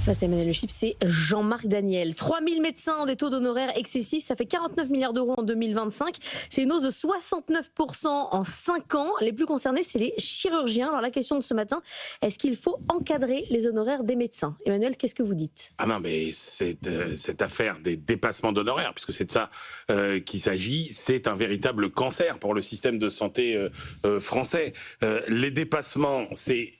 Face à Emmanuel Le Chip, c'est Jean-Marc Daniel. 3000 médecins ont des taux d'honoraires excessifs, ça fait 49 milliards d'euros en 2025. C'est une hausse de 69% en 5 ans. Les plus concernés, c'est les chirurgiens. Alors la question de ce matin, est-ce qu'il faut encadrer les honoraires des médecins? Emmanuel, qu'est-ce que vous dites? Ah non, mais cette affaire des dépassements d'honoraires, puisque c'est de ça qu'il s'agit, c'est un véritable cancer pour le système de santé français. Les dépassements, c'est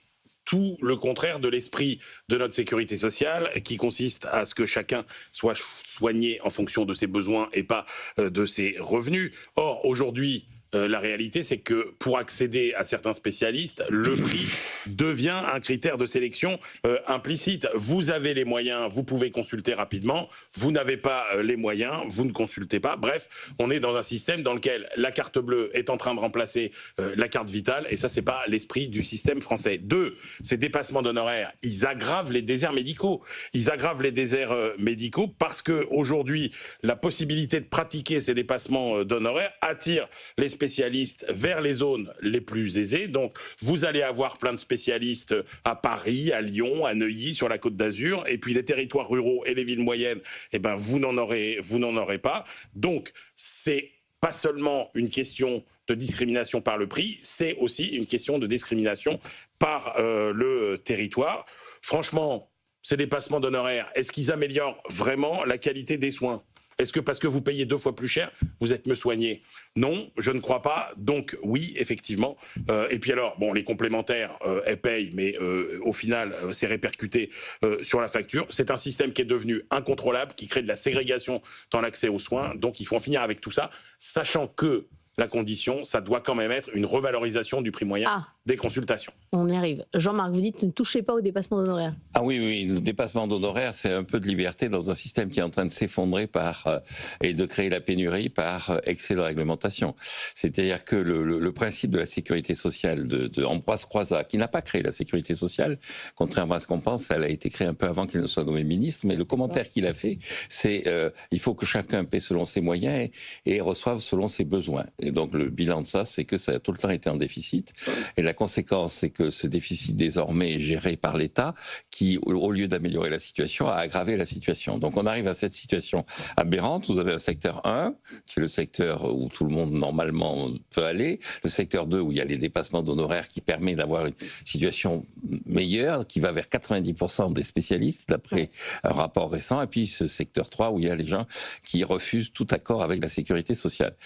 tout le contraire de l'esprit de notre sécurité sociale, qui consiste à ce que chacun soit soigné en fonction de ses besoins et pas de ses revenus. Or, aujourd'hui, la réalité, c'est que pour accéder à certains spécialistes, le prix devient un critère de sélection implicite. Vous avez les moyens, vous pouvez consulter rapidement. Vous n'avez pas les moyens, vous ne consultez pas. Bref, on est dans un système dans lequel la carte bleue est en train de remplacer la carte vitale. Et ça, c'est pas l'esprit du système français. 2, ces dépassements d'honoraires, ils aggravent les déserts médicaux. Ils aggravent les déserts médicaux parce que aujourd'hui, la possibilité de pratiquer ces dépassements d'honoraires attire les spécialistes vers les zones les plus aisées. Donc, vous allez avoir plein de spécialistes à Paris, à Lyon, à Neuilly, sur la Côte d'Azur. Et puis, les territoires ruraux et les villes moyennes, eh ben, vous n'en aurez pas. Donc, c'est pas seulement une question de discrimination par le prix, c'est aussi une question de discrimination par le territoire. Franchement, ces dépassements d'honoraires, est-ce qu'ils améliorent vraiment la qualité des soins ? Est-ce que parce que vous payez 2 fois plus cher, vous êtes mieux soigné? Non, je ne crois pas. Donc oui, effectivement. Et puis alors, bon, les complémentaires, elles payent, mais au final, c'est répercuté sur la facture. C'est un système qui est devenu incontrôlable, qui crée de la ségrégation dans l'accès aux soins. Donc il faut en finir avec tout ça, sachant que la condition, ça doit quand même être une revalorisation du prix moyen des consultations. On y arrive. Jean-Marc, vous dites ne touchez pas au dépassement d'honoraires. Ah oui, le dépassement d'honoraires, c'est un peu de liberté dans un système qui est en train de s'effondrer et de créer la pénurie par excès de réglementation. C'est-à-dire que le principe de la sécurité sociale de Ambroise Croizat, qui n'a pas créé la sécurité sociale, contrairement à ce qu'on pense, elle a été créée un peu avant qu'il ne soit nommé ministre, mais le commentaire qu'il a fait, c'est il faut que chacun paie selon ses moyens et reçoive selon ses besoins. Et donc le bilan de ça, c'est que ça a tout le temps été en déficit. Et la conséquence, c'est que ce déficit désormais est géré par l'État, qui, au lieu d'améliorer la situation, a aggravé la situation. Donc on arrive à cette situation aberrante. Vous avez un secteur 1, qui est le secteur où tout le monde normalement peut aller, le secteur 2 où il y a les dépassements d'honoraires qui permet d'avoir une situation meilleure, qui va vers 90% des spécialistes, d'après un rapport récent, et puis ce secteur 3 où il y a les gens qui refusent tout accord avec la sécurité sociale.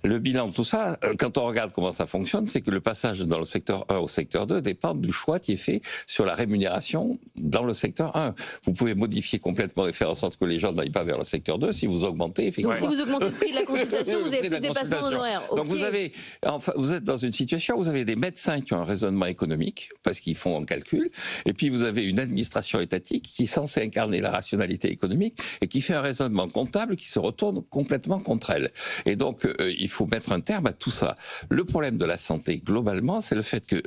Le bilan de tout ça, quand on regarde comment ça fonctionne, c'est que le passage dans le secteur 1 au secteur 2 dépend du choix qui est fait sur la rémunération dans le secteur 1. Vous pouvez modifier complètement et faire en sorte que les gens n'aillent pas vers le secteur 2 si vous augmentez effectivement. Donc si vous augmentez le prix de la consultation, vous avez plus de dépassement d'honoraires. Donc vous êtes dans une situation où vous avez des médecins qui ont un raisonnement économique parce qu'ils font un calcul, et puis vous avez une administration étatique qui est censée incarner la rationalité économique et qui fait un raisonnement comptable qui se retourne complètement contre elle. Et donc il faut mettre un terme à tout ça. Le problème de la santé globalement, c'est le fait que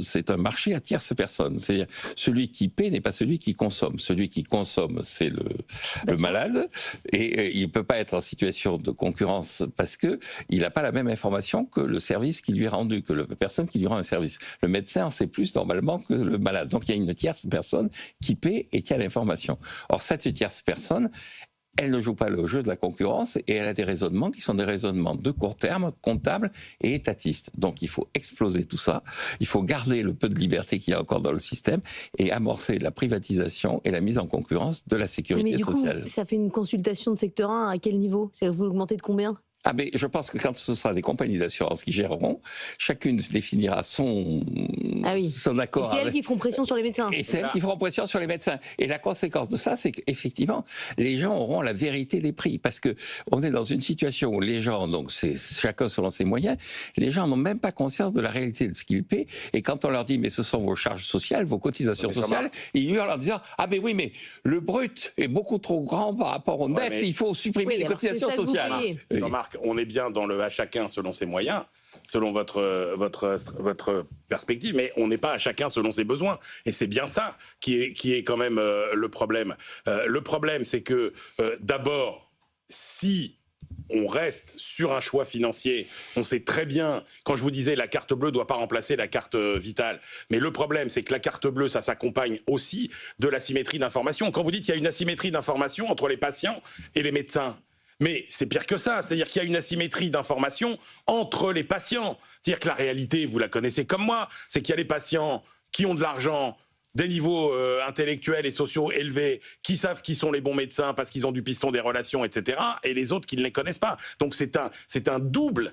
c'est un marché à tierces personnes. C'est-à-dire, celui qui paie n'est pas celui qui consomme. Celui qui consomme, c'est le malade. Et il ne peut pas être en situation de concurrence parce qu'il n'a pas la même information que le service qui lui est rendu, que la personne qui lui rend un service. Le médecin en sait plus normalement que le malade. Donc il y a une tierce personne qui paie et qui a l'information. Or, cette tierce personne, elle ne joue pas le jeu de la concurrence et elle a des raisonnements qui sont des raisonnements de court terme, comptables et étatistes. Donc il faut exploser tout ça, il faut garder le peu de liberté qu'il y a encore dans le système et amorcer la privatisation et la mise en concurrence de la sécurité sociale. Mais du coup, ça fait une consultation de secteur 1 à quel niveau? Vous l'augmentez de combien? Ah mais je pense que quand ce sera des compagnies d'assurance qui géreront, chacune définira son accord. Et c'est elles qui feront pression sur les médecins. Et c'est elles qui feront pression sur les médecins. Et la conséquence de ça, c'est qu'effectivement, les gens auront la vérité des prix. Parce que on est dans une situation où les gens, donc c'est chacun selon ses moyens, les gens n'ont même pas conscience de la réalité de ce qu'ils paient. Et quand on leur dit, mais ce sont vos charges sociales, vos cotisations sociales, ils hurlent en disant, ah mais oui, mais le brut est beaucoup trop grand par rapport au net, il faut supprimer les cotisations sociales. Jean-Marc, on est bien dans le à chacun selon ses moyens, selon votre perspective, mais on n'est pas à chacun selon ses besoins. Et c'est bien ça qui est quand même le problème. Le problème, c'est que d'abord, si on reste sur un choix financier. On sait très bien, quand je vous disais la carte bleue ne doit pas remplacer la carte vitale, mais le problème c'est que la carte bleue, ça s'accompagne aussi de l'asymétrie d'information. Quand vous dites qu'il y a une asymétrie d'information entre les patients et les médecins, mais c'est pire que ça, c'est-à-dire qu'il y a une asymétrie d'information entre les patients. C'est-à-dire que la réalité, vous la connaissez comme moi, c'est qu'il y a les patients qui ont de l'argent, des niveaux intellectuels et sociaux élevés, qui savent qui sont les bons médecins parce qu'ils ont du piston des relations, etc., et les autres qui ne les connaissent pas. Donc c'est un double.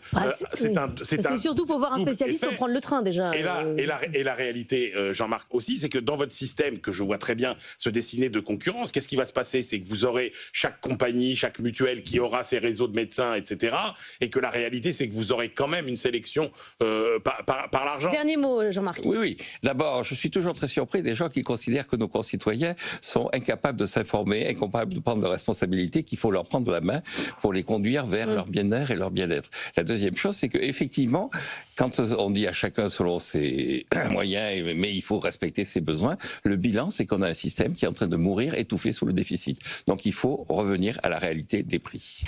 C'est surtout pour voir un spécialiste pour prendre le train déjà. Et la réalité, Jean-Marc, aussi, c'est que dans votre système, que je vois très bien se dessiner de concurrence, qu'est-ce qui va se passer? C'est que vous aurez chaque compagnie, chaque mutuelle qui aura ses réseaux de médecins, etc., et que la réalité, c'est que vous aurez quand même une sélection par l'argent. Dernier mot, Jean-Marc. Oui. D'abord, je suis toujours très surpris des gens qui considèrent que nos concitoyens sont incapables de s'informer, incapables de prendre de responsabilités, qu'il faut leur prendre la main pour les conduire vers leur bien-être et leur bien-être. La deuxième chose, c'est qu'effectivement, quand on dit à chacun selon ses moyens, mais il faut respecter ses besoins, le bilan, c'est qu'on a un système qui est en train de mourir étouffé sous le déficit. Donc il faut revenir à la réalité des prix.